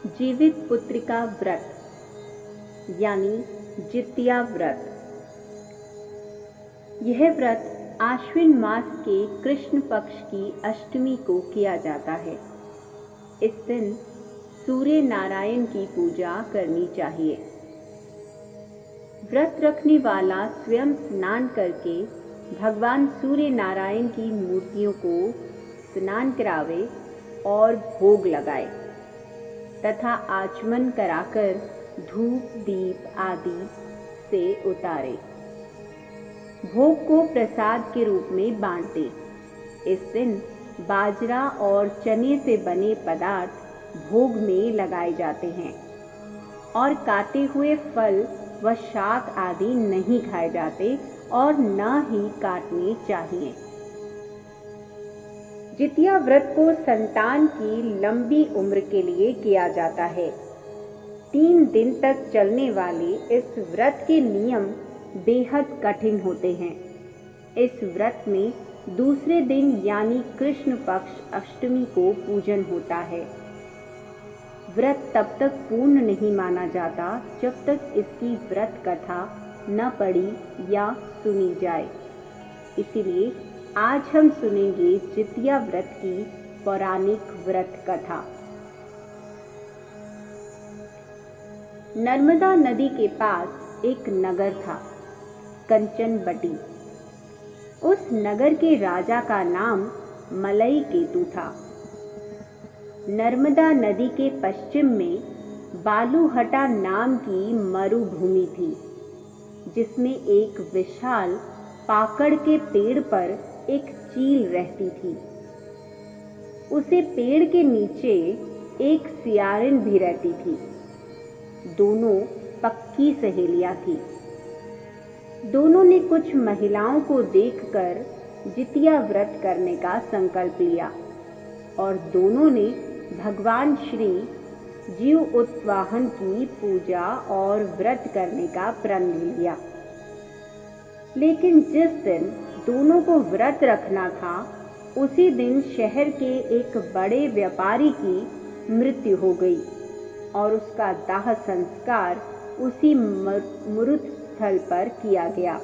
जीवित पुत्रिका व्रत यानी जितिया व्रत। यह व्रत आश्विन मास के कृष्ण पक्ष की अष्टमी को किया जाता है। इस दिन सूर्य नारायण की पूजा करनी चाहिए। व्रत रखने वाला स्वयं स्नान करके भगवान सूर्य नारायण की मूर्तियों को स्नान करावे और भोग लगाए तथा आचमन कराकर धूप दीप आदि से उतारे। भोग को प्रसाद के रूप में बांटे। इस दिन बाजरा और चने से बने पदार्थ भोग में लगाए जाते हैं और काटे हुए फल व शाक आदि नहीं खाए जाते और न ही काटने चाहिए। जितिया व्रत को संतान की लंबी उम्र के लिए किया जाता है। 3 दिन तक चलने वाले इस व्रत के नियम बेहद कठिन होते हैं। इस व्रत में दूसरे दिन यानी कृष्ण पक्ष अष्टमी को पूजन होता है। व्रत तब तक पूर्ण नहीं माना जाता जब तक इसकी व्रत कथा न पढ़ी या सुनी जाए। इसीलिए आज हम सुनेंगे जितिया व्रत की पौराणिक व्रत कथा। नर्मदा नदी के पास एक नगर था, कंचनबटी। उस नगर के राजा का नाम मलई केतु था। नर्मदा नदी के पश्चिम में बालूहटा नाम की मरुभूमि थी, जिसमें एक विशाल पाकड़ के पेड़ पर एक चील रहती थी। उसे पेड़ के नीचे एक सियारिन भी रहती थी। दोनों पक्की सहेलियां थी। दोनों ने कुछ महिलाओं को देखकर जितिया व्रत करने का संकल्प लिया और दोनों ने भगवान श्री जीव उत्वाहन की पूजा और व्रत करने का प्रण लिया। लेकिन जिस दिन दोनों को व्रत रखना था, उसी दिन शहर के एक बड़े व्यापारी की मृत्यु हो गई और उसका दाह संस्कार उसी मृत स्थल पर किया गया।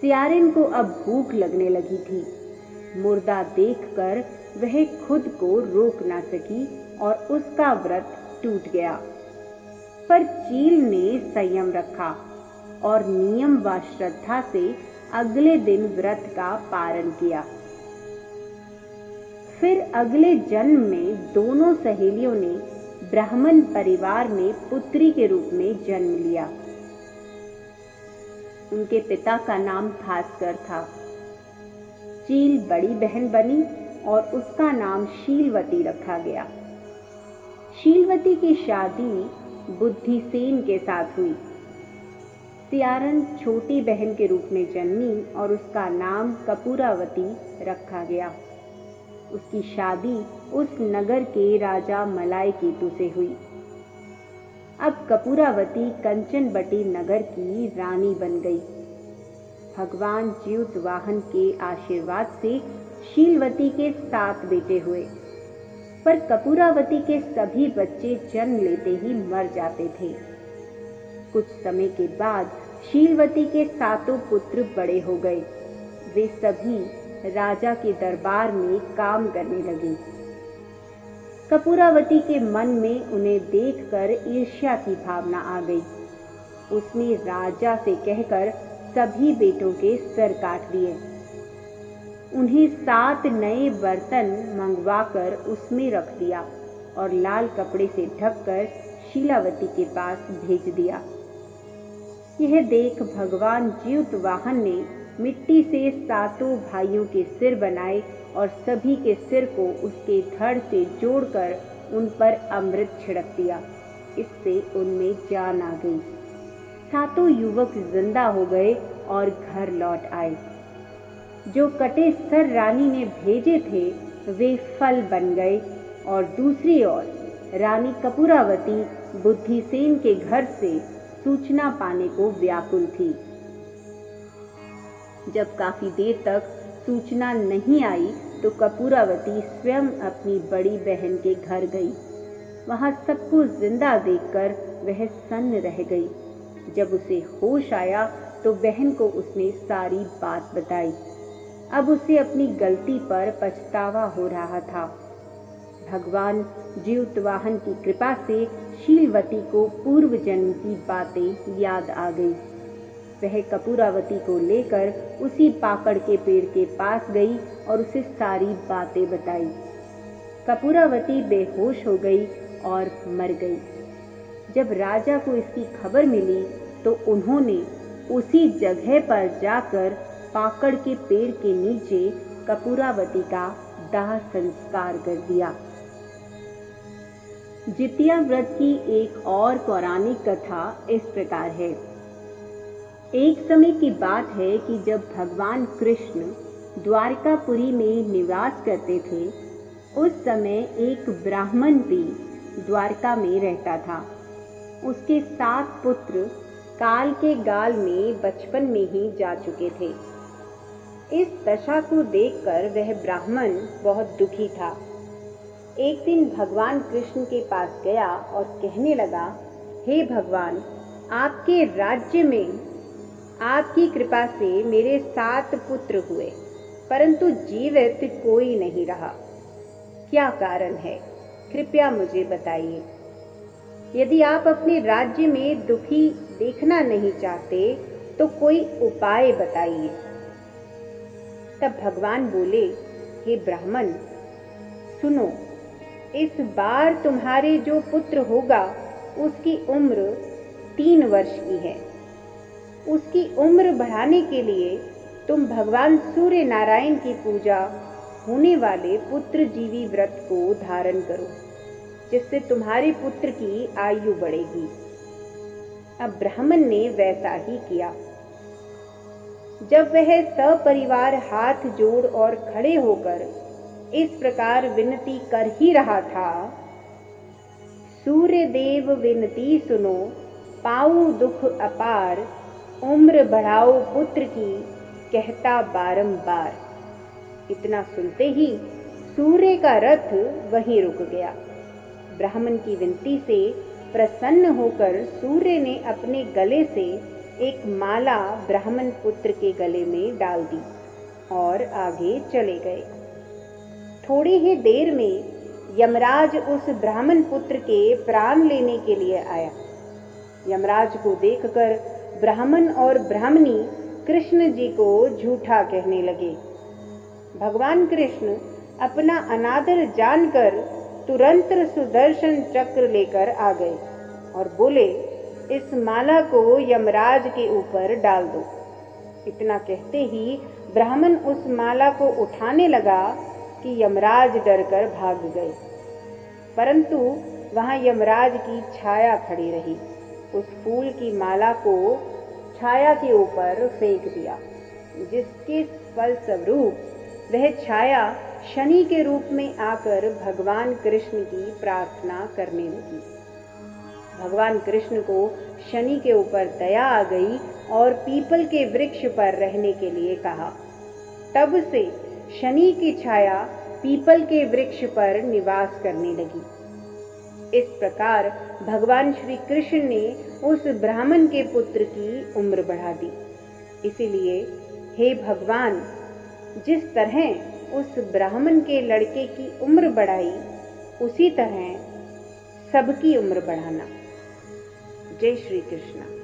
सियारिन को अब भूख लगने लगी थी। मुर्दा देखकर वह खुद को रोक ना सकी और उसका व्रत टूट गया। पर चील ने संयम रखा और नियम व श्रद्धा से अगले दिन व्रत का पारण किया। फिर अगले जन्म में दोनों सहेलियों ने ब्राह्मण परिवार में पुत्री के रूप में जन्म लिया। उनके पिता का नाम भास्कर था। चील बड़ी बहन बनी और उसका नाम शीलवती रखा गया। शीलवती की शादी बुद्धिसेन के साथ हुई। सियारन छोटी बहन के रूप में जन्मी और उसका नाम कपूरावती रखा गया। उसकी शादी उस नगर के राजा मलई केतु से हुई। अब कपूरावती कंचनबटी नगर की रानी बन गई। भगवान जीवतवाहन के आशीर्वाद से शीलवती के 7 बेटे हुए, पर कपूरावती के सभी बच्चे जन्म लेते ही मर जाते थे। कुछ समय के बाद शीलवती के 7 पुत्र बड़े हो गए। वे सभी राजा के दरबार में काम करने लगे। कपूरावती के मन में उन्हें देखकर ईर्ष्या की भावना आ गई। उसने राजा से कहकर सभी बेटों के सिर काट दिए। उन्हें 7 नए बर्तन मंगवाकर उसमें रख दिया और लाल कपड़े से ढककर शीलावती के पास भेज दिया। यह देख भगवान जीवतवाहन ने मिट्टी से 7 भाइयों के सिर बनाए और सभी के सिर को उसके धड़ से जोड़कर उन पर अमृत छिड़क दिया। इससे उनमें जान आ गई। 7 युवक जिंदा हो गए और घर लौट आए। जो कटे सर रानी ने भेजे थे वे फल बन गए और दूसरी ओर रानी कपूरावती बुद्धिसेन के घर से सूचना पाने को व्याकुल थी। जब काफी देर तक सूचना नहीं आई तो कपूरावती स्वयं अपनी बड़ी बहन के घर गई वहां सबको जिंदा देखकर वह सन्न रह गई। जब उसे होश आया तो बहन को उसने सारी बात बताई। अब उसे अपनी गलती पर पछतावा हो रहा था। भगवान जीवतवाहन की कृपा से शीलवती को पूर्व जन्म की बातें याद आ गई। वह कपूरावती को लेकर उसी पाकड़ के पेड़ के पास गई और उसे सारी बातें बताई। कपूरावती बेहोश हो गई और मर गई। जब राजा को इसकी खबर मिली तो उन्होंने उसी जगह पर जाकर पाकड़ के पेड़ के नीचे कपूरावती का दाह संस्कार कर दिया। जितिया व्रत की एक और पौराणिक कथा इस प्रकार है। एक समय की बात है कि जब भगवान कृष्ण द्वारकापुरी में निवास करते थे, उस समय एक ब्राह्मण भी द्वारका में रहता था। उसके 7 पुत्र काल के गाल में बचपन में ही जा चुके थे। इस दशा को देखकर वह ब्राह्मण बहुत दुखी था। एक दिन भगवान कृष्ण के पास गया और कहने लगा, हे भगवान, आपके राज्य में आपकी कृपा से मेरे 7 पुत्र हुए, परंतु जीवित कोई नहीं रहा। क्या कारण है? कृपया मुझे बताइए। यदि आप अपने राज्य में दुखी देखना नहीं चाहते तो कोई उपाय बताइए। तब भगवान बोले, हे ब्राह्मण, सुनो, इस बार तुम्हारे जो पुत्र होगा उसकी उम्र 3 वर्ष की है। उसकी उम्र बढ़ाने के लिए तुम भगवान सूर्य नारायण की पूजा होने वाले पुत्र जीवी व्रत को धारण करो, जिससे तुम्हारे पुत्र की आयु बढ़ेगी। अब ब्राह्मण ने वैसा ही किया। जब वह सपरिवार हाथ जोड़ और खड़े होकर इस प्रकार विनती कर ही रहा था, सूर्य देव विनती सुनो, पाऊं दुख अपार, उम्र बढ़ाओ पुत्र की, कहता बारंबार। इतना सुनते ही सूर्य का रथ वहीं रुक गया। ब्राह्मण की विनती से प्रसन्न होकर सूर्य ने अपने गले से एक माला ब्राह्मण पुत्र के गले में डाल दी और आगे चले गए। थोड़ी ही देर में यमराज उस ब्राह्मण पुत्र के प्राण लेने के लिए आया। यमराज को देखकर ब्राह्मण और ब्राह्मणी कृष्ण जी को झूठा कहने लगे। भगवान कृष्ण अपना अनादर जानकर तुरंत सुदर्शन चक्र लेकर आ गए और बोले, इस माला को यमराज के ऊपर डाल दो। इतना कहते ही ब्राह्मण उस माला को उठाने लगा कि यमराज डरकर भाग गए, परंतु वहां यमराज की छाया खड़ी रही। उस फूल की माला को छाया के ऊपर फेंक दिया, जिसके फलस्वरूप वह छाया शनि के रूप में आकर भगवान कृष्ण की प्रार्थना करने लगी। भगवान कृष्ण को शनि के ऊपर दया आ गई और पीपल के वृक्ष पर रहने के लिए कहा। तब से शनि की छाया पीपल के वृक्ष पर निवास करने लगी। इस प्रकार भगवान श्री कृष्ण ने उस ब्राह्मण के पुत्र की उम्र बढ़ा दी। इसीलिए हे भगवान, जिस तरह उस ब्राह्मण के लड़के की उम्र बढ़ाई, उसी तरह सबकी उम्र बढ़ाना। जय श्री कृष्ण।